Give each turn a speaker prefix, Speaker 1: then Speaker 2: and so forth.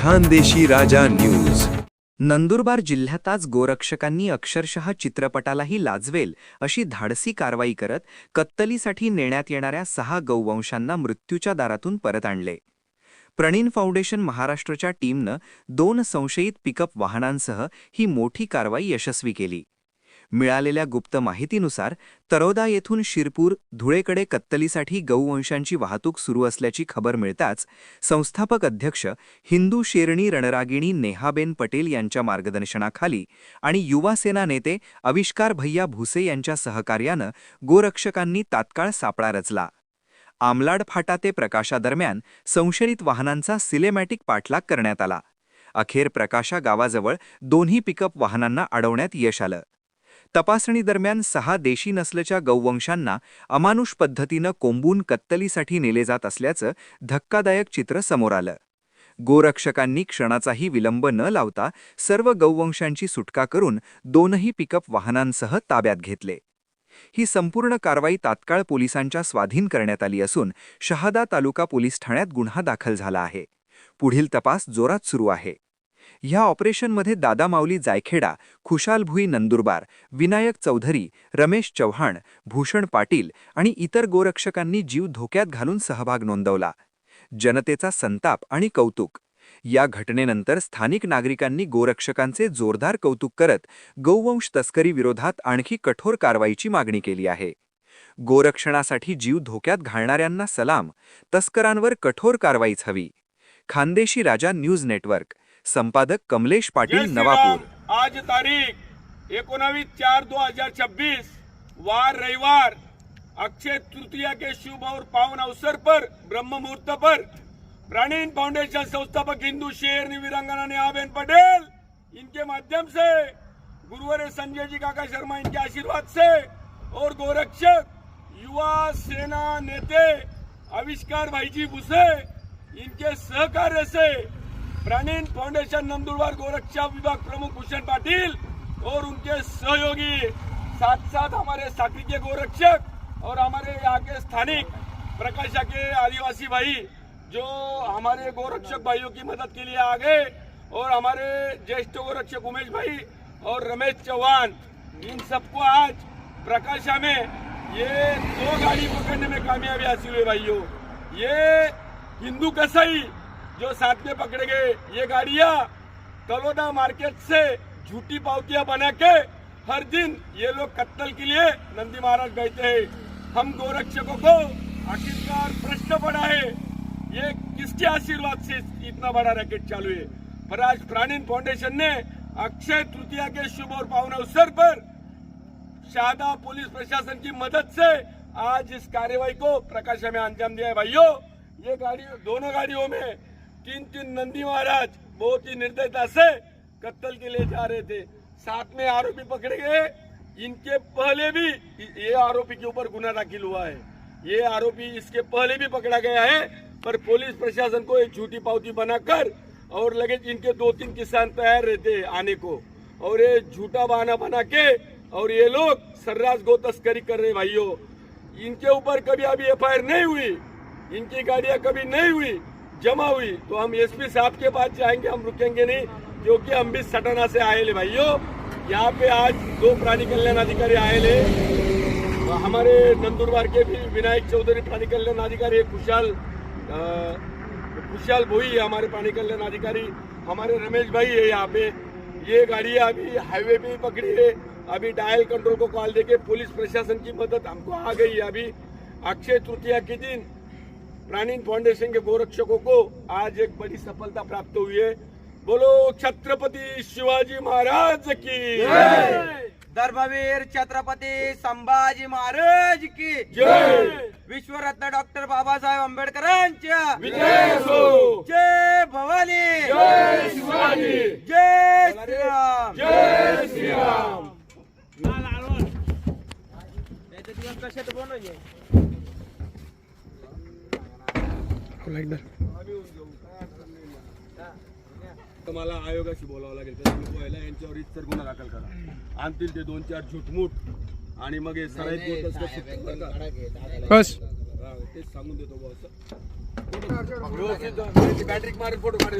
Speaker 1: खानदेशी राजा news.
Speaker 2: Nandurbar जिल्ह्यात आज गोरक्षकांनी अक्षरशः चित्रपटालाही लाजवेल अशी धाडसी कारवाई करत कत्तलीसाठी नेण्यात येणाऱ्या 6 गौवंशांना मृत्यूच्या दारातून परत आणले. प्रणीन फाउंडेशन महाराष्ट्रच्या टीमनं 2 संशयित पिकअप वाहनांसह ही मोठी कारवाई यशस्वी केली. मिळालेल्या गुप्त माहितीनुसार तरोदा येथून शिरपूर धुळेकडे कत्तलीसाठी गौवंशांची वाहतूक सुरू असल्याची खबर मिळताच संस्थापक अध्यक्ष हिंदू शेरणी रणरागिणी नेहाबेन पटेल यांच्या मार्गदर्शनाखाली आणि युवा सेना नेते आविष्कार भैया भुसे यांच्या सहकार्यानं गोरक्षकांनी तात्काळ सापळा रचला. आमलाड फाटा ते प्रकाशादरम्यान संशयित वाहनांचा सिलेमॅटिक पाठलाग करण्यात आला. अखेर प्रकाशा गावाजवळ दोन्ही पिकअप वाहनांना अडवण्यात यश आलं. तपासणी दरम्यान 6 देशी नस्लच्या गौवंशांना अमानुष पद्धतीनं कोंबून कत्तलीसाठी नेले जात असल्याचं धक्कादायक चित्र समोर आलं. गोरक्षकांनी क्षणाचाही विलंब न लावता सर्व गौवंशांची सुटका करून 2ही पिकअप वाहनांसह ताब्यात घेतले. ही संपूर्ण कारवाई तात्काळ पोलिसांच्या स्वाधीन करण्यात आली असून शहादा तालुका पोलीस ठाण्यात गुन्हा दाखल झाला आहे. पुढील तपास जोरात सुरू आहे. ह्या ऑपरेशनमध्ये दादा माऊली जायखेडा, खुशाल भुई नंदुरबार, विनायक चौधरी, रमेश चव्हाण, भूषण पाटील आणि इतर गोरक्षकांनी जीव धोक्यात घालून सहभाग नोंदवला. जनतेचा संताप आणि कौतुक. या घटनेनंतर स्थानिक नागरिकांनी गोरक्षकांचे जोरदार कौतुक करत गौवंश तस्करी विरोधात आणखी कठोर कारवाईची मागणी केली आहे. गोरक्षणासाठी जीव धोक्यात घालणाऱ्यांना सलाम, तस्करांवर कठोर कारवाईच हवी. खानदेशी राजा न्यूज नेटवर्क. संपादक कमलेश पाटील, नवापूर.
Speaker 3: आज तारीख 19/4/2026 वार रविवार अक्षय तृतीया के शुभ और पावन अवसर पर ब्रह्म मुहूर्त पर प्राणीन फाउंडेशन संस्थापक हिंदू शेरनी वीरांगना नेहाबेन पटेल इनके माध्यम से गुरुवर संजय जी काका शर्मा इनके आशीर्वाद से और गोरक्षक युवा सेना नेते आविष्कार भाईजी भुसे इनके सहकार्य से प्राणीन फाउंडेशन नंदुरबार गोरक्षा विभाग प्रमुख भूषण पाटिल और उनके सहयोगी, साथ साथ हमारे साथी के गोरक्षक और हमारे यहाँ के स्थानिक प्रकाशा के आदिवासी भाई जो हमारे गोरक्षक भाइयों की मदद के लिए आ गए, और हमारे ज्येष्ठ गोरक्षक उमेश भाई और रमेश चौहान, इन सबको आज प्रकाशा में ये 2 गाड़ी पकड़ने में कामयाबी हासिल हुई. भाइयों, ये हिंदू कसाई जो साथ में पकड़े गए, ये गाड़ियां तलोदा मार्केट से झूठी पावतियां बना के हर दिन ये लोग कत्तल के लिए नंदी महाराज बैठे हैं. हम गोरक्षकों को आखिरकार प्रश्न पड़ा है, ये किसके आशीर्वाद से इतना बड़ा रैकेट चालू है. पर आज प्राणीन फाउंडेशन ने अक्षय तृतीया के शुभ और पावन अवसर पर शहादा पुलिस प्रशासन की मदद से आज इस कार्रवाई को प्रकाशा में अंजाम दिया है. भाइयों, ये गाड़ी, दोनों गाड़ियों में 3 नंदी महाराज बहुत ही निर्दयता से कत्ल के लिए जा रहे थे. साथ में आरोपी पकड़े गए. इनके पहले भी ये आरोपी के ऊपर गुना दाखिल हुआ है. ये आरोपी इसके पहले भी पकड़ा गया है, पर पुलिस प्रशासन को एक झूठी पावती बनाकर और लगे इनके 2-3 किसान तैयार रहते आने को, और ये झूठा बहाना बना के और ये लोग सर्रास गो तस्करी कर रहे. भाइयों, इनके ऊपर कभी अभी FIR नहीं हुई, इनकी गाड़ियां कभी नहीं हुई, जमा हुई, तो हम SP साहब के पास जाएंगे, हम रुकेंगे नहीं, क्योंकि हम भी सटाना से आए ले. भाइयों, यहाँ पे आज 2 प्राणी कल्याण अधिकारी आए ले. हमारे नंदुरबार के भी विनायक चौधरी प्राणी कल्याण अधिकारी, खुशाल भोई हमारे प्राणी कल्याण अधिकारी, हमारे रमेश भाई है यहाँ पे. ये गाड़ी अभी हाईवे पे पकड़ी है. अभी डायल कंट्रोल को कॉल देके पुलिस प्रशासन की मदद हमको आ गई. अभी अक्षय तृतीया के दिन प्राणीन फाउंडेशन के गोरक्षकों को आज एक बड़ी सफलता प्राप्त हुई है. बोलो छत्रपति शिवाजी महाराज की जय.
Speaker 4: धर्मवीर छत्रपति संभाजी महाराज की
Speaker 3: जय.
Speaker 4: विश्वरत्न डॉक्टर बाबासाहेब आंबेडकरांच्या
Speaker 3: विजय असो.
Speaker 4: जय भवानी,
Speaker 3: जय शिवाजी,
Speaker 4: जय श्रीराम,
Speaker 3: जय श्रीराम. मला आयोगाशी बोलावं लागेल. त्याच्यामुळे पहिला यांच्यावर इतर गुन्हा दाखल करा. आणतील ते 2-4 झुटमुट आणि मग हे सराईत बस तेच सांगून देतो. बॉस व्यवस्थित बॅटरी मारून फोटो काढ.